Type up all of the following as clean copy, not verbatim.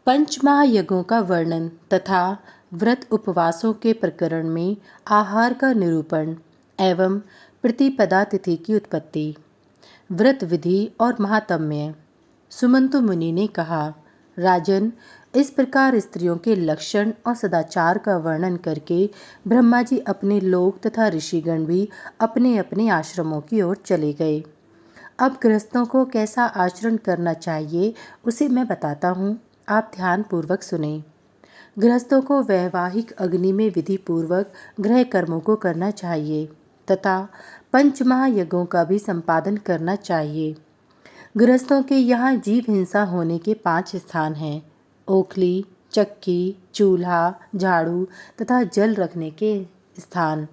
पंचमहायज्ञों का वर्णन तथा व्रत उपवासों के प्रकरण में आहार का निरूपण एवं प्रतिपदा तिथि की उत्पत्ति, व्रत विधि और महात्म्य। सुमंतु मुनि ने कहा, राजन, इस प्रकार स्त्रियों के लक्षण और सदाचार का वर्णन करके ब्रह्मा जी अपने लोक तथा ऋषिगण भी अपने अपने आश्रमों की ओर चले गए। अब गृहस्थों को कैसा आचरण करना चाहिए उसे मैं बताता हूँ, आप ध्यान पूर्वक सुने। गृहस्थों को वैवाहिक अग्नि में विधि पूर्वक गृह कर्मों को करना चाहिए तथा पंचमहायज्ञों का भी संपादन करना चाहिए। गृहस्थों के यहाँ जीव हिंसा होने के 5 स्थान हैं: ओखली, चक्की, चूल्हा, झाड़ू तथा जल रखने के स्थान।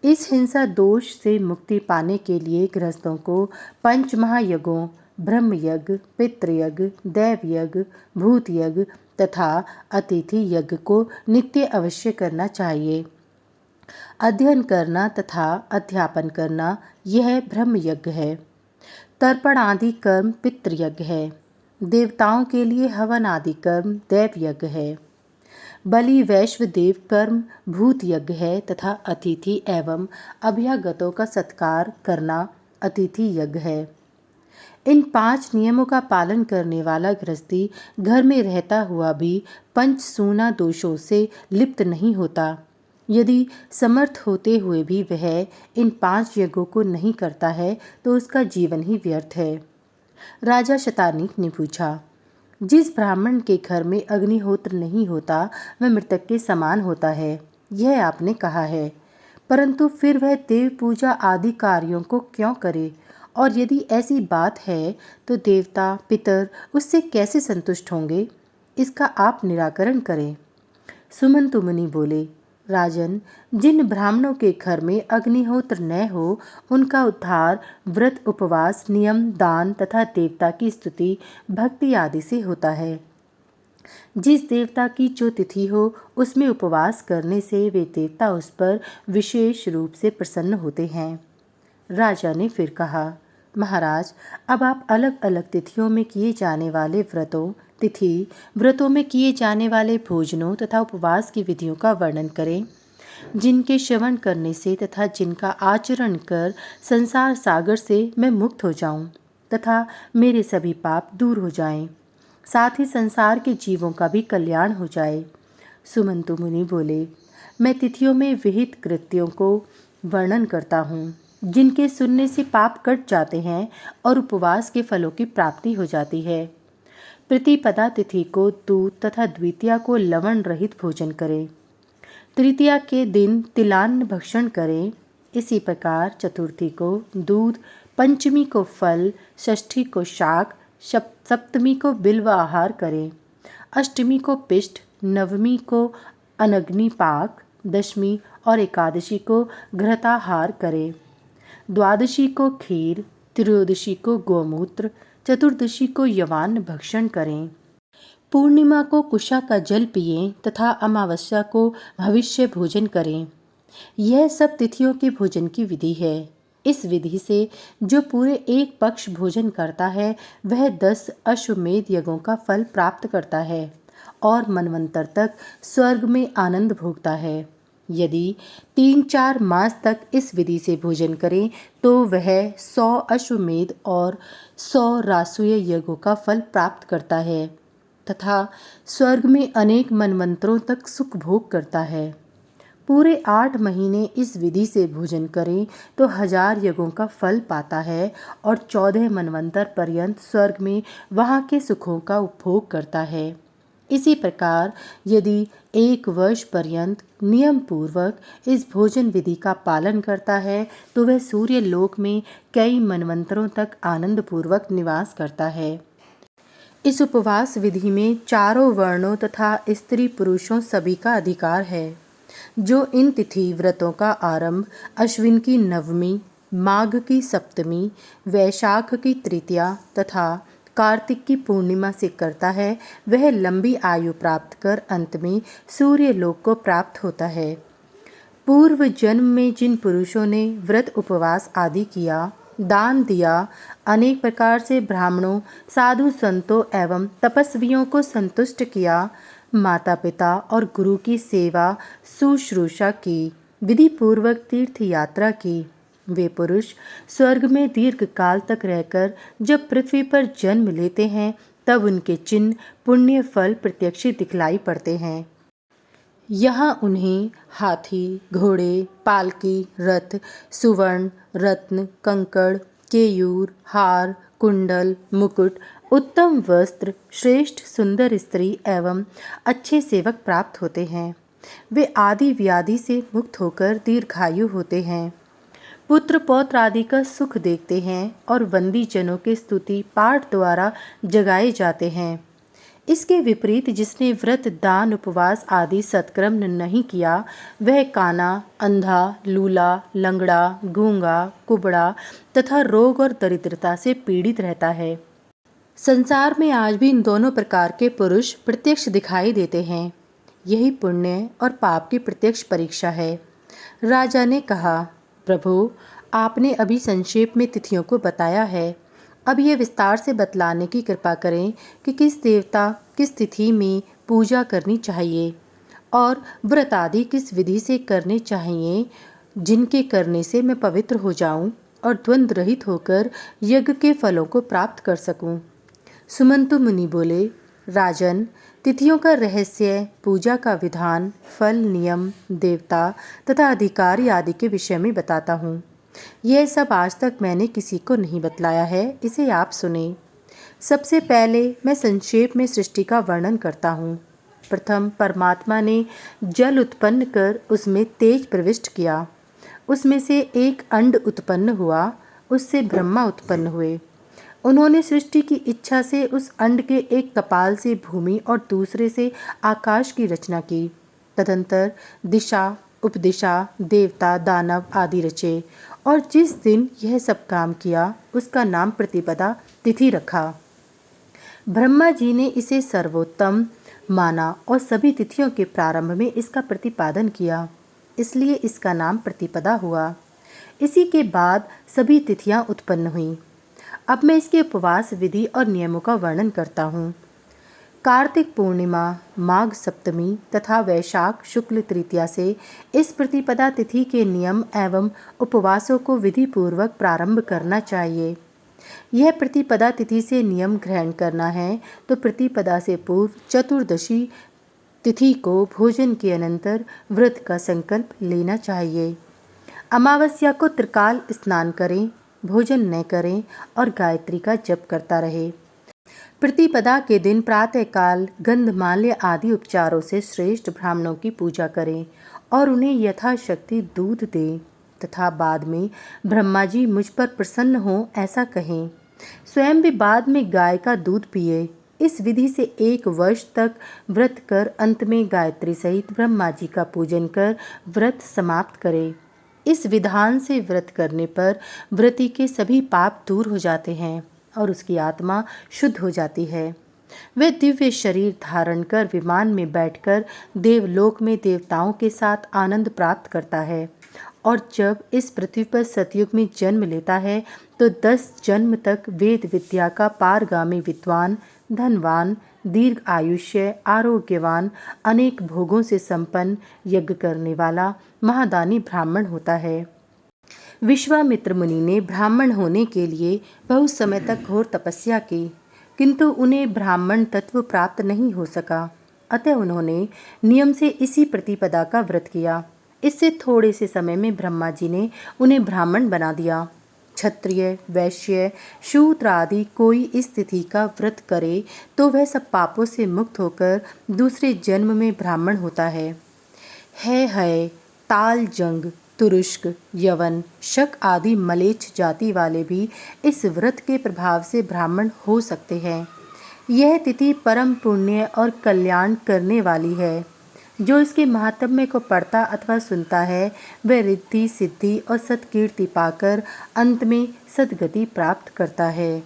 इस हिंसा दोष से मुक्ति पाने के लिए गृहस्थों को पंचमहायज्ञों ब्रह्मयज्ञ, पितृयज्ञ, दैवयज्ञ, भूतयज्ञ तथा अतिथि यज्ञ को नित्य अवश्य करना चाहिए। अध्ययन करना तथा अध्यापन करना यह ब्रह्मयज्ञ है। तर्पण आदि कर्म पितृयज्ञ है। देवताओं के लिए हवन आदि कर्म दैवयज्ञ है। बलि वैश्व देव कर्म भूत यज्ञ है तथा अतिथि एवं अभ्यागतों का सत्कार करना अतिथि यज्ञ है। इन 5 नियमों का पालन करने वाला गृहस्थी घर में रहता हुआ भी पंचसूना दोषों से लिप्त नहीं होता। यदि समर्थ होते हुए भी वह इन 5 यज्ञों को नहीं करता है तो उसका जीवन ही व्यर्थ है। राजा शतानीक ने पूछा, जिस ब्राह्मण के घर में अग्निहोत्र नहीं होता वह मृतक के समान होता है, यह आपने कहा है, परंतु फिर वह देव पूजा आदि कार्यों को क्यों करे? और यदि ऐसी बात है तो देवता पितर उससे कैसे संतुष्ट होंगे? इसका आप निराकरण करें। सुमंतु मुनि बोले, राजन, जिन ब्राह्मणों के घर में अग्निहोत्र न हो उनका उद्धार व्रत उपवास नियम दान तथा देवता की स्तुति भक्ति आदि से होता है। जिस देवता की जो तिथि हो उसमें उपवास करने से वे देवता उस पर विशेष रूप से प्रसन्न होते हैं। राजा ने फिर कहा, महाराज, अब आप अलग अलग तिथियों में किए जाने वाले व्रतों में किए जाने वाले भोजनों तथा उपवास की विधियों का वर्णन करें, जिनके श्रवण करने से तथा जिनका आचरण कर संसार सागर से मैं मुक्त हो जाऊं तथा मेरे सभी पाप दूर हो जाएं, साथ ही संसार के जीवों का भी कल्याण हो जाए। सुमंतु मुनि बोले, मैं तिथियों में विहित कृत्यों को वर्णन करता हूँ, जिनके सुनने से पाप कट जाते हैं और उपवास के फलों की प्राप्ति हो जाती है। प्रतिपदा तिथि को दूध तथा द्वितीया को लवण रहित भोजन करें। तृतीया के दिन तिलान्न भक्षण करें। इसी प्रकार चतुर्थी को दूध, पंचमी को फल, षष्ठी को शाक, सप्तमी को बिल्व आहार करें। अष्टमी को पिष्ट, नवमी को अनग्नि पाक, दशमी और एकादशी को घृताहार करें। द्वादशी को खीर, त्रयोदशी को गोमूत्र, चतुर्दशी को यवान भक्षण करें। पूर्णिमा को कुशा का जल पिएं तथा अमावस्या को भविष्य भोजन करें। यह सब तिथियों के भोजन की विधि है। इस विधि से जो पूरे एक पक्ष भोजन करता है वह 10 अश्वमेध यज्ञों का फल प्राप्त करता है और मनवंतर तक स्वर्ग में आनंद भोगता है। यदि 3-4 मास तक इस विधि से भोजन करें तो वह 100 अश्वमेध और 100 रासूय यज्ञों का फल प्राप्त करता है तथा स्वर्ग में अनेक मनवंतरों तक सुख भोग करता है। पूरे 8 महीने इस विधि से भोजन करें तो 1000 यज्ञों का फल पाता है और 14 मनवंतर पर्यंत स्वर्ग में वहाँ के सुखों का उपभोग करता है। इसी प्रकार यदि 1 वर्ष पर्यंत नियम पूर्वक इस भोजन विधि का पालन करता है तो वह सूर्य लोक में कई मनवंतरों तक आनंद पूर्वक निवास करता है। इस उपवास विधि में चारों वर्णों तथा स्त्री पुरुषों सभी का अधिकार है। जो इन तिथि व्रतों का आरंभ अश्विन की नवमी, माघ की सप्तमी, वैशाख की तृतीया तथा कार्तिक की पूर्णिमा से करता है वह लंबी आयु प्राप्त कर अंत में सूर्य लोक को प्राप्त होता है। पूर्व जन्म में जिन पुरुषों ने व्रत उपवास आदि किया दान दिया, अनेक प्रकार से ब्राह्मणों, साधु संतों एवं तपस्वियों को संतुष्ट किया, माता पिता और गुरु की सेवा शुश्रूषा की, विधि पूर्वक तीर्थ यात्रा की। वे पुरुष स्वर्ग में दीर्घ काल तक रहकर जब पृथ्वी पर जन्म लेते हैं तब उनके चिन्ह पुण्य फल प्रत्यक्ष दिखलाई पड़ते हैं। यहाँ उन्हें हाथी, घोड़े, पालकी, रथ, सुवर्ण, रत्न, कंकड़, केयूर, हार, कुंडल, मुकुट, उत्तम वस्त्र, श्रेष्ठ सुंदर स्त्री एवं अच्छे सेवक प्राप्त होते हैं। वे आदि व्याधि से मुक्त होकर दीर्घायु होते हैं, पुत्र पौत्र आदि का सुख देखते हैं और वंदी जनों के स्तुति पाठ द्वारा जगाए जाते हैं। इसके विपरीत जिसने व्रत, दान, उपवास आदि सत्कर्म नहीं किया, वह काना, अंधा, लूला, लंगड़ा, गूंगा, कुबड़ा तथा रोग और दरिद्रता से पीड़ित रहता है। संसार में आज भी इन दोनों प्रकार के पुरुष प्रत्यक्ष दिखाई देते हैं। यही पुण्य और पाप की प्रत्यक्ष परीक्षा है। राजा ने कहा, प्रभु, आपने अभी संक्षेप में तिथियों को बताया है, अब यह विस्तार से बतलाने की कृपा करें कि किस देवता, किस तिथि में पूजा करनी चाहिए और व्रत आदि किस विधि से करने चाहिए, जिनके करने से मैं पवित्र हो जाऊं और द्वंद्व रहित होकर यज्ञ के फलों को प्राप्त कर सकूं। सुमंतु मुनि बोले, राजन, तिथियों का रहस्य, पूजा का विधान, फल, नियम, देवता तथा अधिकारी आदि के विषय में बताता हूँ। यह सब आज तक मैंने किसी को नहीं बतलाया है, इसे आप सुने। सबसे पहले मैं संक्षेप में सृष्टि का वर्णन करता हूँ। प्रथम परमात्मा ने जल उत्पन्न कर उसमें तेज प्रविष्ट किया। उसमें से एक अंड उत्पन्न हुआ, उससे ब्रह्मा उत्पन्न हुए। उन्होंने सृष्टि की इच्छा से उस अंड के एक कपाल से भूमि और दूसरे से आकाश की रचना की। तदंतर दिशा, उपदिशा, देवता, दानव आदि रचे और जिस दिन यह सब काम किया उसका नाम प्रतिपदा तिथि रखा। ब्रह्मा जी ने इसे सर्वोत्तम माना और सभी तिथियों के प्रारंभ में इसका प्रतिपादन किया, इसलिए इसका नाम प्रतिपदा हुआ। इसी के बाद सभी तिथियां उत्पन्न हुईं। अब मैं इसके उपवास विधि और नियमों का वर्णन करता हूँ। कार्तिक पूर्णिमा, माघ सप्तमी तथा वैशाख शुक्ल तृतीया से इस प्रतिपदा तिथि के नियम एवं उपवासों को विधि पूर्वक प्रारंभ करना चाहिए। यह प्रतिपदा तिथि से नियम ग्रहण करना है तो प्रतिपदा से पूर्व चतुर्दशी तिथि को भोजन के अनंतर व्रत का संकल्प लेना चाहिए। अमावस्या को त्रिकाल स्नान करें, भोजन न करें और गायत्री का जप करता रहे। प्रतिपदा के दिन प्रातःकाल गंधमाल्य आदि उपचारों से श्रेष्ठ ब्राह्मणों की पूजा करें और उन्हें यथाशक्ति दूध दें तथा बाद में ब्रह्मा जी मुझ पर प्रसन्न हों ऐसा कहें। स्वयं भी बाद में गाय का दूध पिए। इस विधि से 1 वर्ष तक व्रत कर अंत में गायत्री सहित ब्रह्मा जी का पूजन कर व्रत समाप्त करें। इस विधान से व्रत करने पर व्रती के सभी पाप दूर हो जाते हैं और उसकी आत्मा शुद्ध हो जाती है। वह दिव्य शरीर धारण कर विमान में बैठकर देवलोक में देवताओं के साथ आनंद प्राप्त करता है और जब इस पृथ्वी पर सतयुग में जन्म लेता है तो 10 जन्म तक वेद विद्या का पारगामी विद्वान, धनवान, दीर्घ आयुष्य, आरोग्यवान, अनेक भोगों से संपन्न, यज्ञ करने वाला महादानी ब्राह्मण होता है। विश्वामित्र मुनि ने ब्राह्मण होने के लिए बहुत समय तक घोर तपस्या की, किंतु उन्हें ब्राह्मण तत्व प्राप्त नहीं हो सका। अतः उन्होंने नियम से इसी प्रतिपदा का व्रत किया। इससे थोड़े से समय में ब्रह्मा जी ने उन्हें ब्राह्मण बना दिया। क्षत्रिय, वैश्य, शूद्र आदि कोई इस तिथि का व्रत करे तो वह सब पापों से मुक्त होकर दूसरे जन्म में ब्राह्मण होता है। ताल, जंग, तुरुष्क, यवन, शक आदि मलेच्छ जाति वाले भी इस व्रत के प्रभाव से ब्राह्मण हो सकते हैं। यह तिथि परम पुण्य और कल्याण करने वाली है। जो इसके महात्म्य को पढ़ता अथवा सुनता है वह रिद्धि, सिद्धि और सत्कीर्ति पाकर अंत में सद्गति प्राप्त करता है।